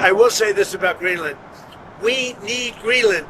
I will say this about Greenland. We need Greenland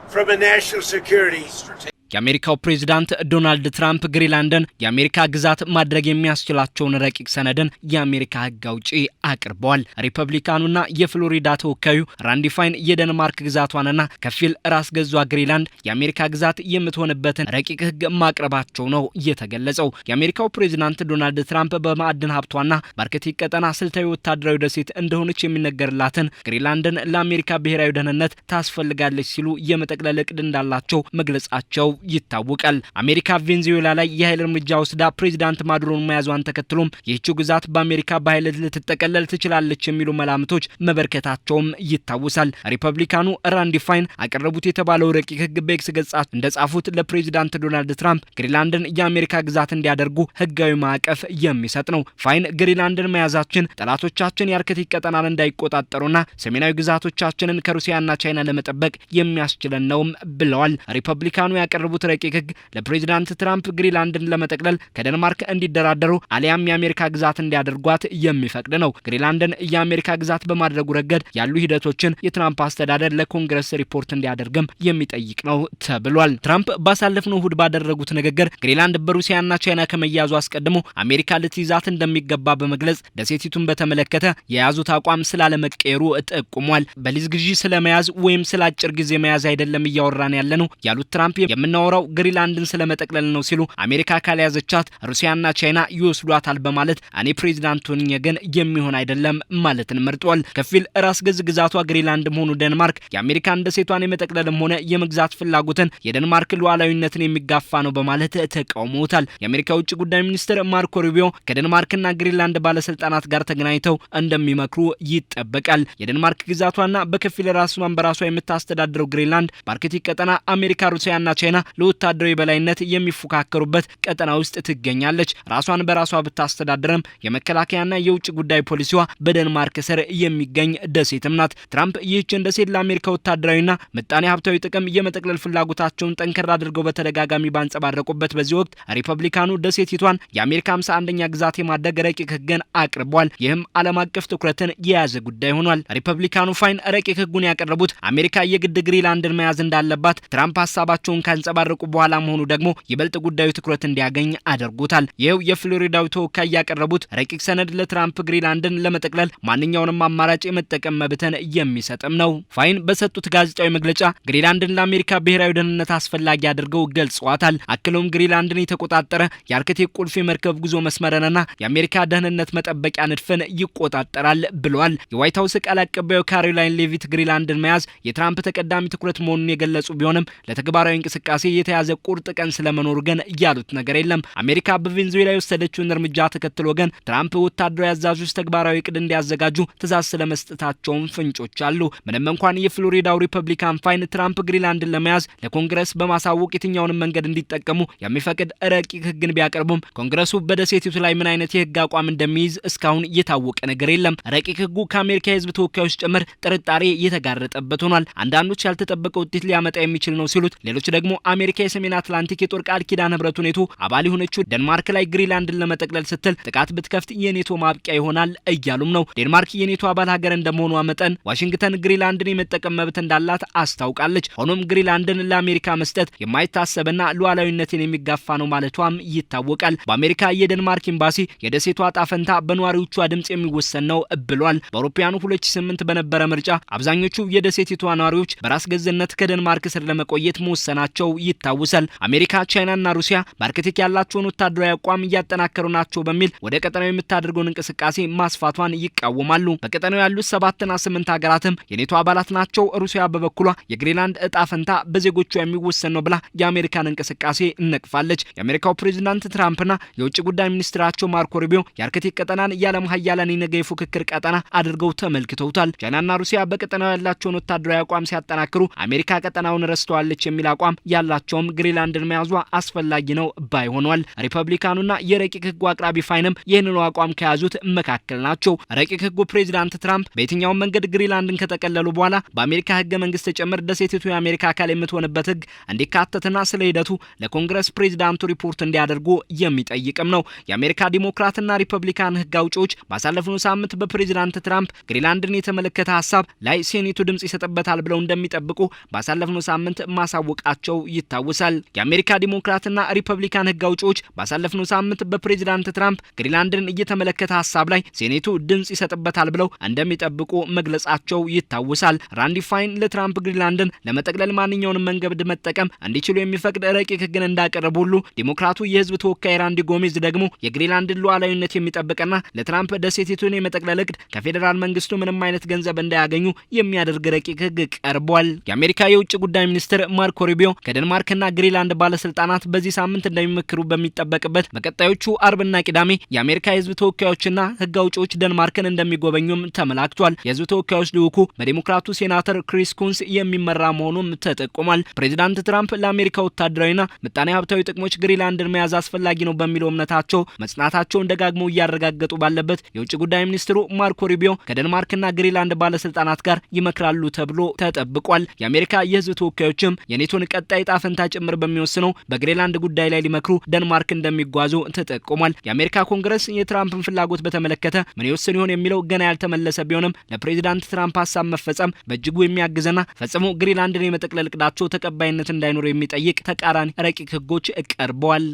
from a national security strategy. የአሜሪካው ፕሬዝዳንት ዶናልድ ትራምፕ ግሪንላንድን የአሜሪካ ግዛት ማድረግ የሚያስችላቸውን ረቂቅ ሰነድን የአሜሪካ ሕግ አውጪ አቅርበዋል። ሪፐብሊካኑና የፍሎሪዳ ተወካዩ ራንዲ ፋይን የደንማርክ ግዛቷንና ከፊል ራስ ገዟ ግሪንላንድ የአሜሪካ ግዛት የምትሆንበትን ረቂቅ ሕግ ማቅረባቸው ነው የተገለጸው። የአሜሪካው ፕሬዝዳንት ዶናልድ ትራምፕ በማዕድን ሀብቷና በአርክቲክ ቀጠና ስልታዊ ወታደራዊ ደሴት እንደሆነች የሚነገርላትን ግሪንላንድን ለአሜሪካ ብሔራዊ ደህንነት ታስፈልጋለች ሲሉ የመጠቅለል ዕቅድ እንዳላቸው መግለጻቸው ይታወቃል። አሜሪካ ቬንዙዌላ ላይ የኃይል እርምጃ ወስዳ ፕሬዝዳንት ማዱሮን መያዟን ተከትሎም ይህች ግዛት በአሜሪካ በኃይል ልትጠቀለል ትችላለች የሚሉ መላምቶች መበርከታቸውም ይታወሳል። ሪፐብሊካኑ ራንዲ ፋይን አቀረቡት የተባለው ረቂቅ ሕግ በኤክስ ገጻቸው እንደጻፉት ለፕሬዝዳንት ዶናልድ ትራምፕ ግሪንላንድን የአሜሪካ ግዛት እንዲያደርጉ ሕጋዊ ማዕቀፍ የሚሰጥ ነው። ፋይን ግሪንላንድን መያዛችን ጠላቶቻችን የአርክቲክ ቀጠናን እንዳይቆጣጠሩና ሰሜናዊ ግዛቶቻችንን ከሩሲያና ቻይና ለመጠበቅ የሚያስችለን ነው ብለዋል። ሪፐብሊካኑ ያቀረቡት ረቂቅ ሕግ ለፕሬዝዳንት ትራምፕ ግሪንላንድን ለመጠቅለል ከደንማርክ እንዲደራደሩ አሊያም የአሜሪካ ግዛት እንዲያደርጓት የሚፈቅድ ነው። ግሪንላንድን የአሜሪካ ግዛት በማድረጉ ረገድ ያሉ ሂደቶችን የትራምፕ አስተዳደር ለኮንግረስ ሪፖርት እንዲያደርግም የሚጠይቅ ነው ተብሏል። ትራምፕ ባሳለፍነው እሁድ ባደረጉት ንግግር ግሪንላንድ በሩሲያና ቻይና ከመያዙ አስቀድሞ አሜሪካ ልትይዛት እንደሚገባ በመግለጽ ደሴቲቱን በተመለከተ የያዙት አቋም ስላለመቀየሩ ጠቁሟል። በሊዝ ግዢ ስለመያዝ ወይም ስለ አጭር ጊዜ መያዝ አይደለም እያወራን ያለነው ያሉት ትራምፕ የምናወራው ግሪንላንድን ስለመጠቅለል ነው ሲሉ አሜሪካ ካልያዘቻት ሩሲያና ቻይና ይወስዷታል በማለት እኔ ፕሬዝዳንት ሆኜ ግን የሚሆን አይደለም ማለትን መርጧል። ከፊል ራስ ገዝ ግዛቷ ግሪንላንድ መሆኑ ደንማርክ የአሜሪካን ደሴቷን የመጠቅለልም ሆነ የመግዛት ፍላጎትን የደንማርክ ሉዓላዊነትን የሚጋፋ ነው በማለት ተቃውመውታል። የአሜሪካ ውጭ ጉዳይ ሚኒስትር ማርኮ ሩቢዮ ከደንማርክና ግሪንላንድ ባለስልጣናት ጋር ተገናኝተው እንደሚመክሩ ይጠበቃል። የደንማርክ ግዛቷና በከፊል ራሷን በራሷ የምታስተዳድረው ግሪንላንድ በአርክቲክ ቀጠና አሜሪካ ሩሲያና ቻይና ለወታደራዊ በላይነት የሚፎካከሩበት ቀጠና ውስጥ ትገኛለች። ራሷን በራሷ ብታስተዳድርም የመከላከያና የውጭ ጉዳይ ፖሊሲዋ በደንማርክ ስር የሚገኝ ደሴትም ናት። ትራምፕ ይህችን ደሴት ለአሜሪካ ወታደራዊና ምጣኔ ሀብታዊ ጥቅም የመጠቅለል ፍላጎታቸውን ጠንከር አድርገው በተደጋጋሚ ባንጸባረቁበት በዚህ ወቅት ሪፐብሊካኑ ደሴቲቷን የአሜሪካ 51ኛ ግዛት የማድረግ ረቂቅ ሕግን አቅርቧል። ይህም ዓለም አቀፍ ትኩረትን የያዘ ጉዳይ ሆኗል። ሪፐብሊካኑ ፋይን ረቂቅ ሕጉን ያቀረቡት አሜሪካ የግድ ግሪንላንድን መያዝ እንዳለባት ትራምፕ ሀሳባቸውን ካንጸባረቁ በኋላ መሆኑ ደግሞ ይበልጥ ጉዳዩ ትኩረት እንዲያገኝ አድርጎታል። ይሄው የፍሎሪዳው ተወካይ ያቀረቡት ረቂቅ ሰነድ ለትራምፕ ግሪንላንድን ለመጠቅለል ማንኛውንም አማራጭ የመጠቀም መብትን የሚሰጥም ነው። ፋይን በሰጡት ጋዜጣዊ መግለጫ ግሪንላንድን ለአሜሪካ ብሔራዊ ደህንነት አስፈላጊ አድርገው ገልጸዋታል። አክለውም ግሪንላንድን የተቆጣጠረ የአርክቲክ ቁልፍ የመርከብ ጉዞ መስመርንና የአሜሪካ ደህንነት መጠበቂያ ንድፍን ይቆጣጠራል ብለዋል። የዋይት ሀውስ ቃል አቀባዩ ካሮላይን ሌቪት ግሪንላንድን መያዝ የትራምፕ ተቀዳሚ ትኩረት መሆኑን የገለጹ ቢሆንም ለተግባራዊ እንቅስቃሴ የተያዘ ቁርጥ ቀን ስለመኖሩ ግን ያሉት ነገር የለም። አሜሪካ በቬንዙዌላ የወሰደችውን እርምጃ ተከትሎ ግን ትራምፕ ወታደራዊ አዛዦች ተግባራዊ እቅድ እንዲያዘጋጁ ትዕዛዝ ስለመስጠታቸውም ፍንጮች አሉ። ምንም እንኳን የፍሎሪዳው ሪፐብሊካን ፋይን ትራምፕ ግሪንላንድን ለመያዝ ለኮንግረስ በማሳወቅ የትኛውንም መንገድ እንዲጠቀሙ የሚፈቅድ ረቂቅ ሕግን ቢያቀርቡም ኮንግረሱ በደሴቲቱ ላይ ምን አይነት የሕግ አቋም እንደሚይዝ እስካሁን የታወቀ ነገር የለም። ረቂቅ ሕጉ ከአሜሪካ የሕዝብ ተወካዮች ጭምር ጥርጣሬ የተጋረጠበት ሆኗል። አንዳንዶች ያልተጠበቀ ውጤት ሊያመጣ የሚችል ነው ሲሉት፣ ሌሎች ደግሞ አሜሪካ የሰሜን አትላንቲክ የጦር ቃል ኪዳን ህብረቱ ኔቶ አባል የሆነችው ደንማርክ ላይ ግሪንላንድን ለመጠቅለል ስትል ጥቃት ብትከፍት የኔቶ ማብቂያ ይሆናል እያሉም ነው። ዴንማርክ የኔቶ አባል ሀገር እንደመሆኗ መጠን ዋሽንግተን ግሪንላንድን የመጠቀም መብት እንዳላት አስታውቃለች። ሆኖም ግሪንላንድን ለአሜሪካ መስጠት የማይታሰብና ሉዓላዊነትን የሚጋፋ ነው ማለቷም ይታወቃል። በአሜሪካ የዴንማርክ ኤምባሲ የደሴቷ ዕጣ ፈንታ በነዋሪዎቿ ድምጽ የሚወሰን ነው ብሏል። በአውሮፓውያኑ 2008 በነበረ ምርጫ አብዛኞቹ የደሴቲቷ ነዋሪዎች በራስ ገዝነት ከዴንማርክ ስር ለመቆየት መወሰናቸው ይታወሳል። አሜሪካ፣ ቻይናና ሩሲያ በአርክቲክ ያላቸውን ወታደራዊ አቋም እያጠናከሩ ናቸው በሚል ወደ ቀጠናው የምታደርገውን እንቅስቃሴ ማስፋቷን ይቃወማሉ። በቀጠናው ያሉት 7ና 8 ሀገራትም የኔቶ አባላት ናቸው። ሩሲያ በበኩሏ የግሪንላንድ ዕጣ ፈንታ በዜጎቿ የሚወሰን ነው ብላ የአሜሪካን እንቅስቃሴ ነቅፋለች። የአሜሪካው ፕሬዝዳንት ትራምፕና የውጭ ጉዳይ ሚኒስትራቸው ማርኮ ሩቢዮ የአርክቲክ ቀጠናን የዓለም ሀያላን የነገ የፉክክር ቀጠና አድርገው ተመልክተውታል። ቻይናና ሩሲያ በቀጠናው ያላቸውን ወታደራዊ አቋም ሲያጠናክሩ አሜሪካ ቀጠናውን ረስተዋለች የሚል አቋም ያላ ቢያስቸግራቸውም ግሪንላንድን መያዟ አስፈላጊ ነው ባይ ሆኗል። ሪፐብሊካኑና የረቂቅ ህጉ አቅራቢ ፋይንም ይህንኑ አቋም ከያዙት መካከል ናቸው። ረቂቅ ህጉ ፕሬዚዳንት ትራምፕ በየትኛውም መንገድ ግሪንላንድን ከጠቀለሉ በኋላ በአሜሪካ ህገ መንግስት ጭምር ደሴቲቱ የአሜሪካ አካል የምትሆንበት ህግ እንዲካተትና ስለ ሂደቱ ለኮንግረስ ፕሬዚዳንቱ ሪፖርት እንዲያደርጉ የሚጠይቅም ነው። የአሜሪካ ዲሞክራትና ሪፐብሊካን ህግ አውጪዎች ባሳለፍነው ሳምንት በፕሬዚዳንት ትራምፕ ግሪንላንድን የተመለከተ ሀሳብ ላይ ሴኔቱ ድምጽ ይሰጥበታል ብለው እንደሚጠብቁ ባሳለፍነው ሳምንት ማሳወቃቸው ይታወሳል። የአሜሪካ ዲሞክራትና ሪፐብሊካን ህግ አውጪዎች ባሳለፍነው ሳምንት በፕሬዚዳንት ትራምፕ ግሪንላንድን የተመለከተ ሀሳብ ላይ ሴኔቱ ድምጽ ይሰጥበታል ብለው እንደሚጠብቁ መግለጻቸው ይታወሳል። ራንዲ ፋይን ለትራምፕ ግሪንላንድን ለመጠቅለል ማንኛውንም መንገድ መጠቀም እንዲችሉ የሚፈቅድ ረቂቅ ህግን እንዳቀረቡ ሁሉ ዲሞክራቱ የህዝብ ተወካይ ራንዲ ጎሜዝ ደግሞ የግሪንላንድን ሉዓላዊነት የሚጠብቅና ለትራምፕ ደሴቲቱን የመጠቅለል እቅድ ከፌዴራል መንግስቱ ምንም አይነት ገንዘብ እንዳያገኙ የሚያደርግ ረቂቅ ህግ ቀርቧል። የአሜሪካ የውጭ ጉዳይ ሚኒስትር ማርኮ ሩቢዮ ከዴንማርክና ግሪንላንድ ባለስልጣናት በዚህ ሳምንት እንደሚመክሩ በሚጠበቅበት በቀጣዮቹ አርብና ቅዳሜ የአሜሪካ የህዝብ ተወካዮችና ህግ አውጪዎች ዴንማርክን እንደሚጎበኙም ተመላክቷል። የህዝብ ተወካዮች ልዑኩ በዲሞክራቱ ሴናተር ክሪስ ኩንስ የሚመራ መሆኑም ተጠቁሟል። ፕሬዚዳንት ትራምፕ ለአሜሪካ ወታደራዊና ምጣኔ ሀብታዊ ጥቅሞች ግሪንላንድን መያዝ አስፈላጊ ነው በሚለው እምነታቸው መጽናታቸውን ደጋግመው እያረጋገጡ ባለበት የውጭ ጉዳይ ሚኒስትሩ ማርኮ ሩቢዮ ከዴንማርክና ግሪንላንድ ባለስልጣናት ጋር ይመክራሉ ተብሎ ተጠብቋል። የአሜሪካ የህዝብ ተወካዮችም የኔቶን ቀጣይ ዕጣ ፈንታ ጭምር በሚወስነው በግሪንላንድ ጉዳይ ላይ ሊመክሩ ዴንማርክ እንደሚጓዙ ተጠቁሟል። የአሜሪካ ኮንግረስ የትራምፕን ፍላጎት በተመለከተ ምን ይወስን ይሆን የሚለው ገና ያልተመለሰ ቢሆንም ለፕሬዚዳንት ትራምፕ ሀሳብ መፈጸም በእጅጉ የሚያግዝና ፈጽሞ ግሪንላንድን የመጠቅለል እቅዳቸው ተቀባይነት እንዳይኖር የሚጠይቅ ተቃራኒ ረቂቅ ህጎች ቀርበዋል።